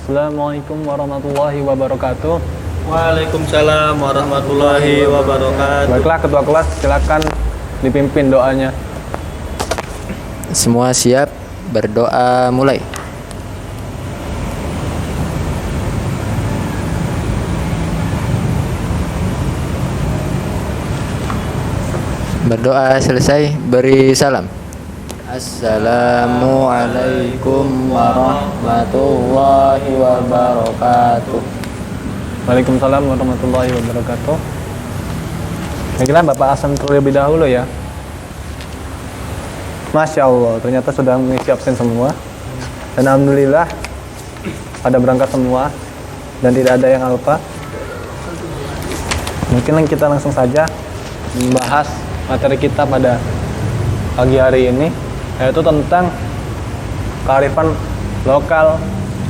Assalamualaikum warahmatullahi wabarakatuh. Waalaikumsalam warahmatullahi wabarakatuh. Baiklah ketua kelas, silakan dipimpin doanya. Semua siap, berdoa mulai. Berdoa selesai, beri salam. Assalamualaikum warahmatullahi wabarakatuh. Waalaikumsalam warahmatullahi wabarakatuh. Baiklah Bapak Hasan terlebih dahulu ya. Masya Allah, ternyata sudah mengisi absen semua. Dan alhamdulillah pada berangkat semua dan tidak ada yang alpa. Mungkin kita langsung saja membahas materi kita pada pagi hari ini, yaitu tentang kearifan lokal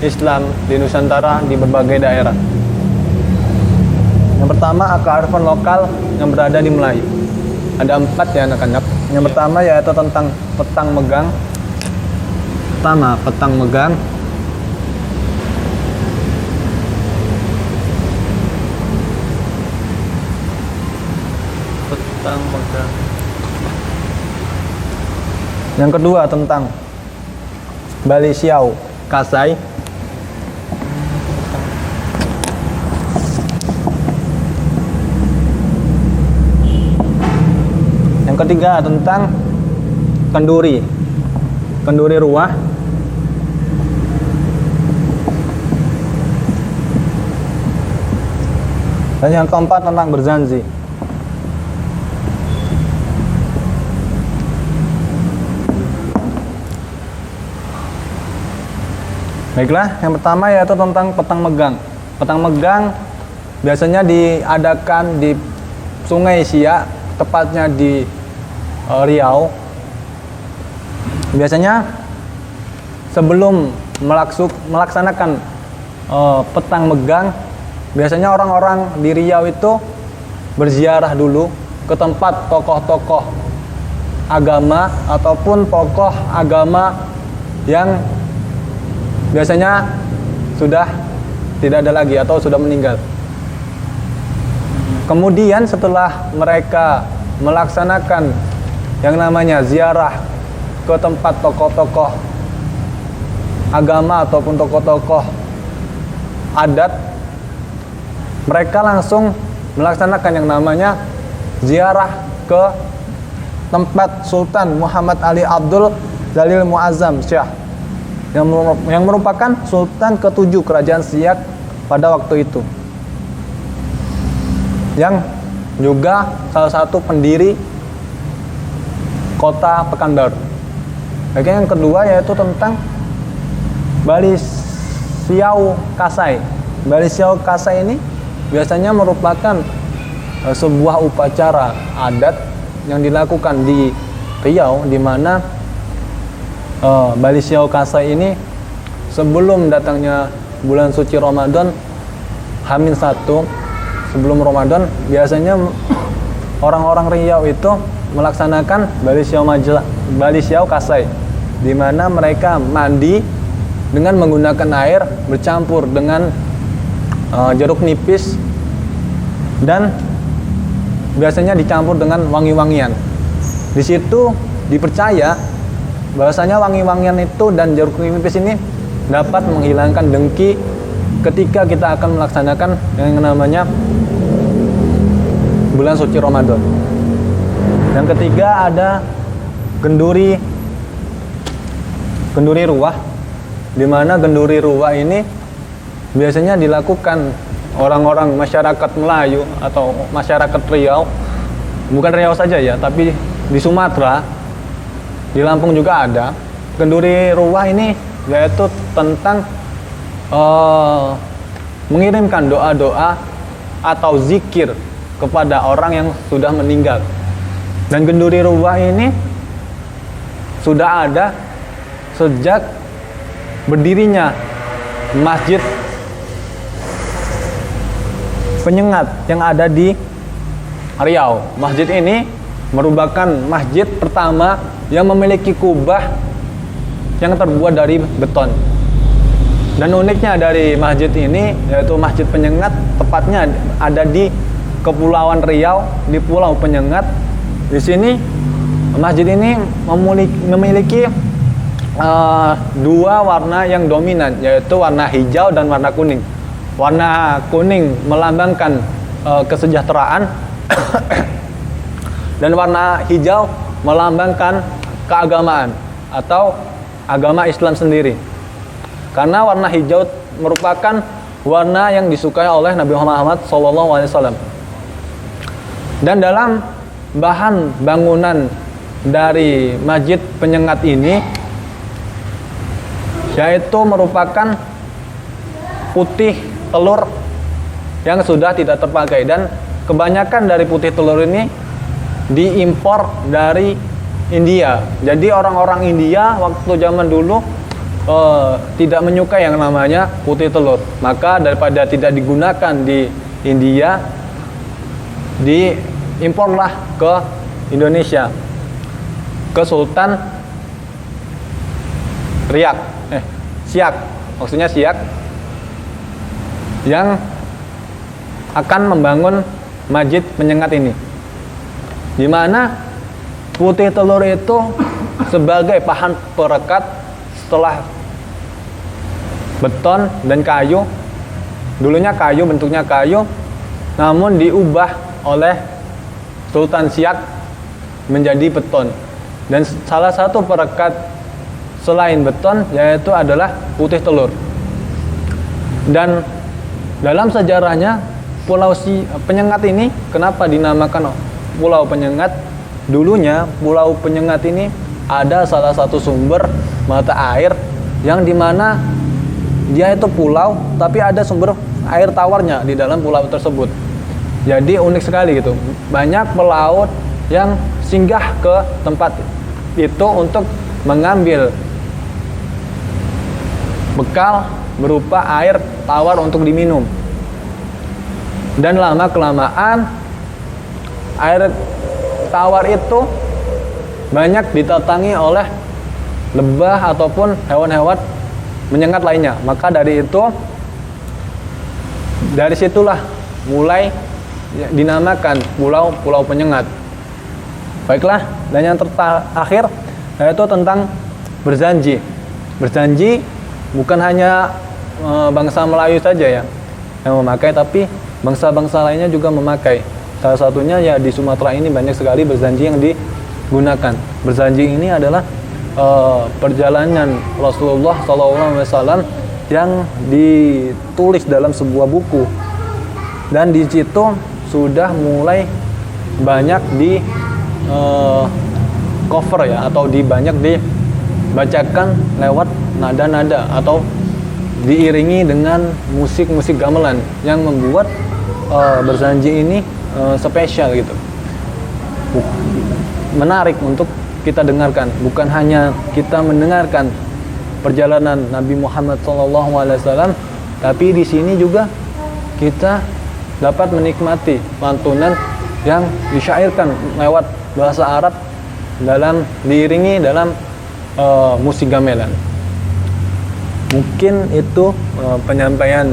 Islam di Nusantara di berbagai daerah. Yang pertama, kearifan lokal yang berada di Melayu. Ada 4 ya anak-anak. Yang pertama yaitu tentang petang megang. Pertama, petang megang. Petang megang. Yang kedua tentang Bali Siau Kasai. Yang ketiga tentang kenduri ruah. Dan yang keempat tentang berzanzi. Baiklah, yang pertama yaitu tentang petang megang. Petang megang biasanya diadakan di Sungai Siak, tepatnya di Riau. Biasanya sebelum melaksanakan petang megang, biasanya orang-orang di Riau itu berziarah dulu ke tempat tokoh-tokoh agama ataupun tokoh agama yang biasanya sudah tidak ada lagi atau sudah meninggal. Kemudian setelah mereka melaksanakan yang namanya ziarah ke tempat tokoh-tokoh agama ataupun tokoh-tokoh adat, mereka langsung melaksanakan yang namanya ziarah ke tempat Sultan Muhammad Ali Abdul Jalil Muazzam Syah yang merupakan Sultan ke-7 Kerajaan Siak pada waktu itu, yang juga salah satu pendiri kota Pekanbaru. Baiknya yang kedua yaitu tentang Bali Siau Kasai. Bali Siau Kasai ini biasanya merupakan sebuah upacara adat yang dilakukan di Riau, di mana Bali Siau Kasai ini sebelum datangnya bulan suci Ramadan, H-1 sebelum Ramadan, biasanya orang-orang Riau itu melaksanakan Bali Siau Kasai, di mana mereka mandi dengan menggunakan air bercampur dengan jeruk nipis dan biasanya dicampur dengan wangi-wangian. Di situ dipercaya bahwasanya wangi-wangian itu dan jeruk nipis ini dapat menghilangkan dengki ketika kita akan melaksanakan yang namanya bulan suci Ramadan. Yang ketiga ada genduri ruah, di mana genduri ruah ini biasanya dilakukan orang-orang masyarakat Melayu atau masyarakat Riau, bukan Riau saja ya, tapi di Sumatera, di Lampung juga ada. Genduri ruah ini yaitu tentang mengirimkan doa-doa atau zikir kepada orang yang sudah meninggal. Dan genduri ruah ini sudah ada sejak berdirinya Masjid Penyengat yang ada di Riau. Masjid ini merupakan masjid pertama yang memiliki kubah yang terbuat dari beton. Dan uniknya dari masjid ini, yaitu Masjid Penyengat, tepatnya ada di Kepulauan Riau, di Pulau Penyengat. Di sini masjid ini memiliki dua warna yang dominan, yaitu warna hijau dan warna kuning. Warna kuning melambangkan kesejahteraan dan warna hijau melambangkan keagamaan atau agama Islam sendiri. Karena warna hijau merupakan warna yang disukai oleh Nabi Muhammad SAW. Dan dalam bahan bangunan dari Masjid Penyengat ini, yaitu merupakan putih telur yang sudah tidak terpakai, dan kebanyakan dari putih telur ini diimpor dari India. Jadi orang-orang India waktu zaman dulu tidak menyukai yang namanya putih telur. Maka daripada tidak digunakan di India, diimporlah ke Indonesia, ke Sultan Siak, maksudnya Siak, yang akan membangun Masjid Penyengat ini, di mana putih telur itu sebagai bahan perekat setelah beton dan kayu. Dulunya kayu, bentuknya kayu, namun diubah oleh Sultan Siak menjadi beton. Dan salah satu perekat selain beton yaitu adalah putih telur. Dan dalam sejarahnya Pulau Penyengat ini kenapa dinamakan Pulau Penyengat? Dulunya Pulau Penyengat ini ada salah satu sumber mata air yang dimana dia itu pulau tapi ada sumber air tawarnya di dalam pulau tersebut. Jadi unik sekali gitu. Banyak pelaut yang singgah ke tempat itu untuk mengambil bekal berupa air tawar untuk diminum. Dan lama kelamaan air tawar itu banyak ditatangi oleh lebah ataupun hewan-hewan menyengat lainnya. Maka dari situlah mulai dinamakan Pulau Penyengat. Baiklah, dan yang terakhir yaitu tentang berjanji. Berjanji bukan hanya bangsa Melayu saja ya yang memakai, tapi bangsa-bangsa lainnya juga memakai. Salah satunya ya di Sumatera ini banyak sekali berjanji yang digunakan. Berjanji ini adalah perjalanan Rasulullah SAW yang ditulis dalam sebuah buku, dan di situ sudah mulai banyak di cover ya, atau banyak dibacakan lewat nada-nada atau diiringi dengan musik-musik gamelan yang membuat berjanji ini spesial gitu, menarik untuk kita dengarkan. Bukan hanya kita mendengarkan perjalanan Nabi Muhammad SAW, tapi di sini juga kita dapat menikmati lantunan yang disyairkan lewat bahasa Arab diiringi dalam musik gamelan. Mungkin itu penyampaian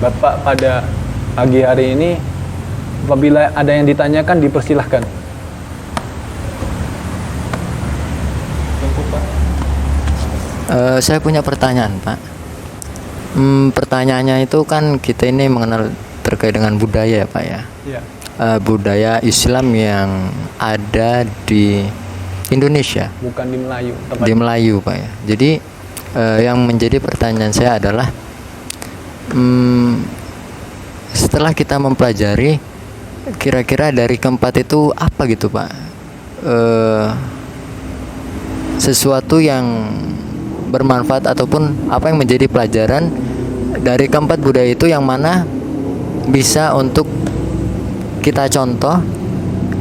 Bapak pada pagi hari ini. Apabila ada yang ditanyakan, dipersilahkan. Saya punya pertanyaan, Pak. Pertanyaannya itu kan kita ini mengenal terkait dengan budaya ya, Pak ya. Ya. Budaya Islam yang ada di Indonesia. Bukan di Melayu. Di Melayu, Pak ya. Jadi yang menjadi pertanyaan saya adalah setelah kita mempelajari, kira-kira dari keempat itu apa gitu, Pak? Sesuatu yang bermanfaat ataupun apa yang menjadi pelajaran dari keempat budaya itu yang mana bisa untuk kita contoh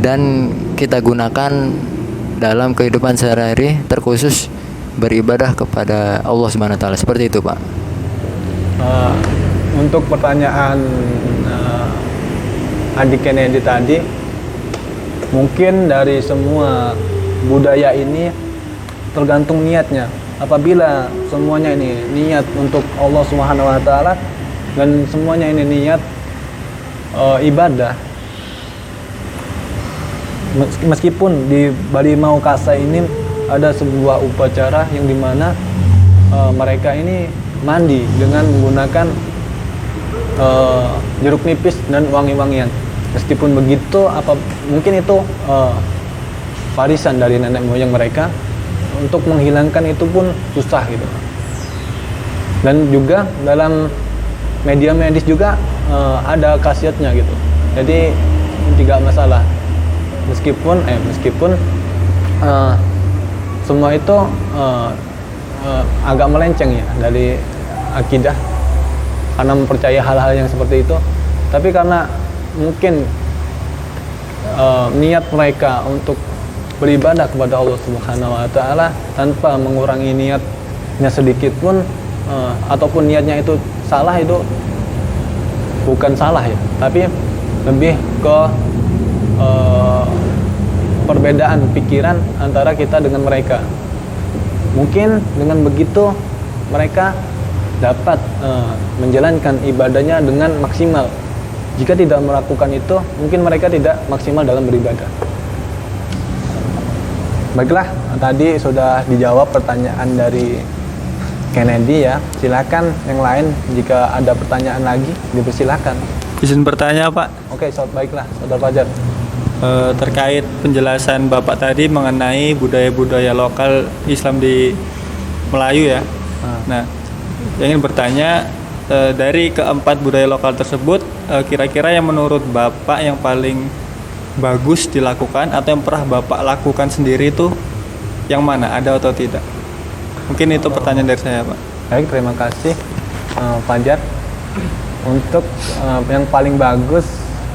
dan kita gunakan dalam kehidupan sehari-hari, terkhusus beribadah kepada Allah Subhanahu wa taala. Seperti itu, Pak. Untuk pertanyaan adik Kennedy tadi, mungkin dari semua budaya ini tergantung niatnya. apabila semuanya ini niat untuk Allah Subhanahu wa taala dan semuanya ini niat ibadah, meskipun di Balimau Kasa ini ada sebuah upacara yang dimana mereka ini mandi dengan menggunakan jeruk nipis dan wangi-wangian. Meskipun begitu, mungkin itu warisan dari nenek moyang mereka, untuk menghilangkan itu pun susah gitu. Dan juga dalam media medis juga ada khasiatnya gitu. Jadi tidak masalah. Meskipun semua itu agak melenceng ya dari akidah, karena mempercayai hal-hal yang seperti itu. Tapi karena mungkin niat mereka untuk beribadah kepada Allah Subhanahu wa taala tanpa mengurangi niatnya sedikit pun, ataupun niatnya itu salah, itu bukan salah ya, tapi lebih ke perbedaan pikiran antara kita dengan mereka. Mungkin dengan begitu mereka dapat menjalankan ibadahnya dengan maksimal. Jika tidak melakukan itu, mungkin mereka tidak maksimal dalam beribadah. Baiklah, tadi sudah dijawab pertanyaan dari Kennedy ya. Silakan yang lain jika ada pertanyaan lagi dipersilakan. Izin bertanya Pak, Oke, baiklah, Saudara Fajar. terkait penjelasan Bapak tadi mengenai budaya-budaya lokal Islam di Melayu ya. Nah, yang ingin bertanya, dari keempat budaya lokal tersebut, kira-kira yang menurut Bapak yang paling bagus dilakukan atau yang pernah Bapak lakukan sendiri itu yang mana, ada atau tidak? Mungkin itu pertanyaan dari saya Pak. Baik, terima kasih Fajar. Untuk yang paling bagus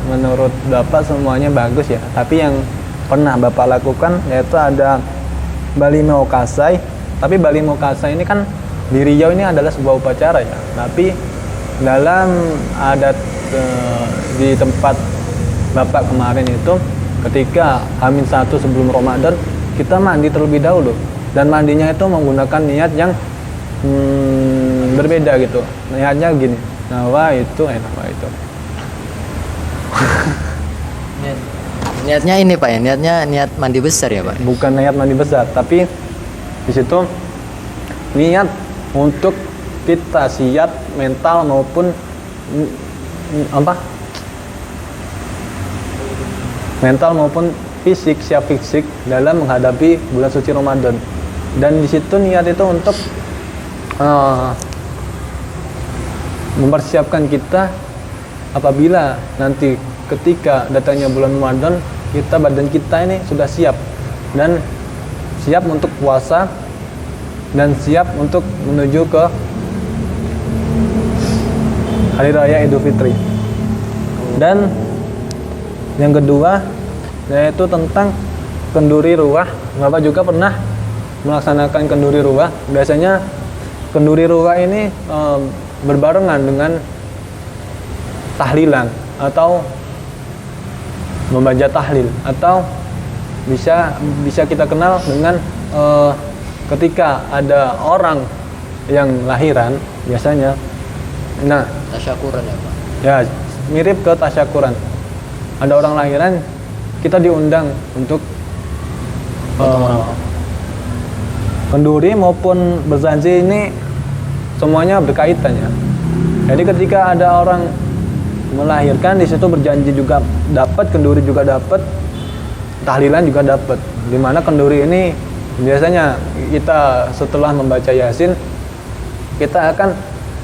menurut Bapak semuanya bagus ya. Tapi yang pernah Bapak lakukan yaitu ada Balimau Kasai. Tapi Balimau Kasai ini kan di Riau ini adalah sebuah upacara ya. Tapi dalam adat di tempat Bapak kemarin itu, ketika H-1 sebelum Ramadan, kita mandi terlebih dahulu. Dan mandinya itu menggunakan niat yang berbeda gitu. Niatnya gini, nawa itu. Niatnya ini Pak ya, niat mandi besar ya Pak? Bukan niat mandi besar, tapi di situ niat untuk kita siap mental maupun mental maupun fisik, siap fisik dalam menghadapi bulan suci Ramadan. Dan di situ niat itu untuk mempersiapkan kita apabila nanti ketika datangnya bulan Ramadan, badan kita ini sudah siap dan siap untuk puasa dan siap untuk menuju ke Hari Raya Idul Fitri. Dan yang kedua yaitu tentang kenduri ruah. Bapak juga pernah melaksanakan kenduri ruah. Biasanya kenduri ruah ini berbarengan dengan tahlilan atau membaca tahlil, atau bisa kita kenal dengan ketika ada orang yang lahiran biasanya. Nah, Tasyakuran ya Pak? ya mirip ke tasyakuran. Ada orang lahiran, kita diundang untuk kenduri maupun berzanji, ini semuanya berkaitan ya. Jadi ketika ada orang melahirkan, di situ berjanji juga dapat, kenduri juga dapat, tahlilan juga dapat. Dimana kenduri ini biasanya kita setelah membaca Yasin, kita akan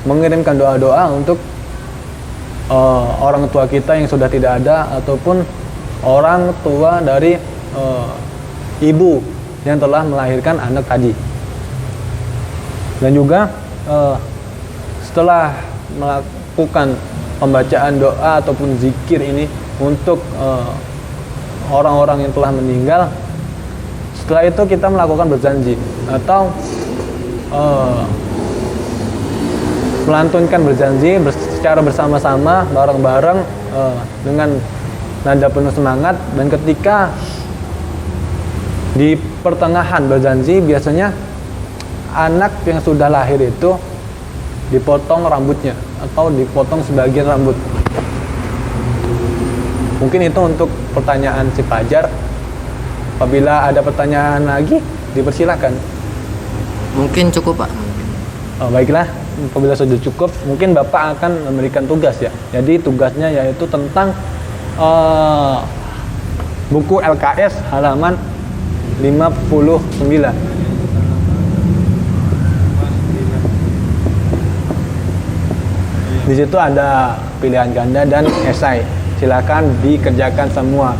mengirimkan doa-doa untuk orang tua kita yang sudah tidak ada, ataupun orang tua dari ibu yang telah melahirkan anak tadi. Dan juga setelah melakukan pembacaan doa ataupun zikir ini untuk orang-orang yang telah meninggal, setelah itu kita melakukan berjanji atau melantunkan berjanji secara bersama-sama, bareng-bareng, dengan nada penuh semangat. Dan ketika di pertengahan berjanji, biasanya anak yang sudah lahir itu dipotong rambutnya atau dipotong sebagian rambut. Mungkin itu untuk pertanyaan si Fajar. Apabila ada pertanyaan lagi, dipersilakan. Mungkin cukup, Pak. Oh, baiklah, apabila sudah cukup, mungkin Bapak akan memberikan tugas ya. Jadi tugasnya yaitu tentang buku LKS halaman 59. Di situ ada pilihan ganda dan esai. Silakan dikerjakan semua.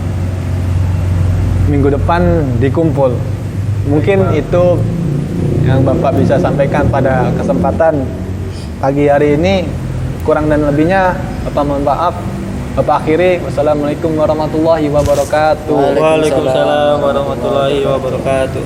Minggu depan dikumpul. Mungkin itu yang Bapak bisa sampaikan pada kesempatan pagi hari ini. Kurang dan lebihnya Bapak mohon maaf. Bapak akhiri. Wassalamualaikum warahmatullahi wabarakatuh. Waalaikumsalam warahmatullahi wabarakatuh.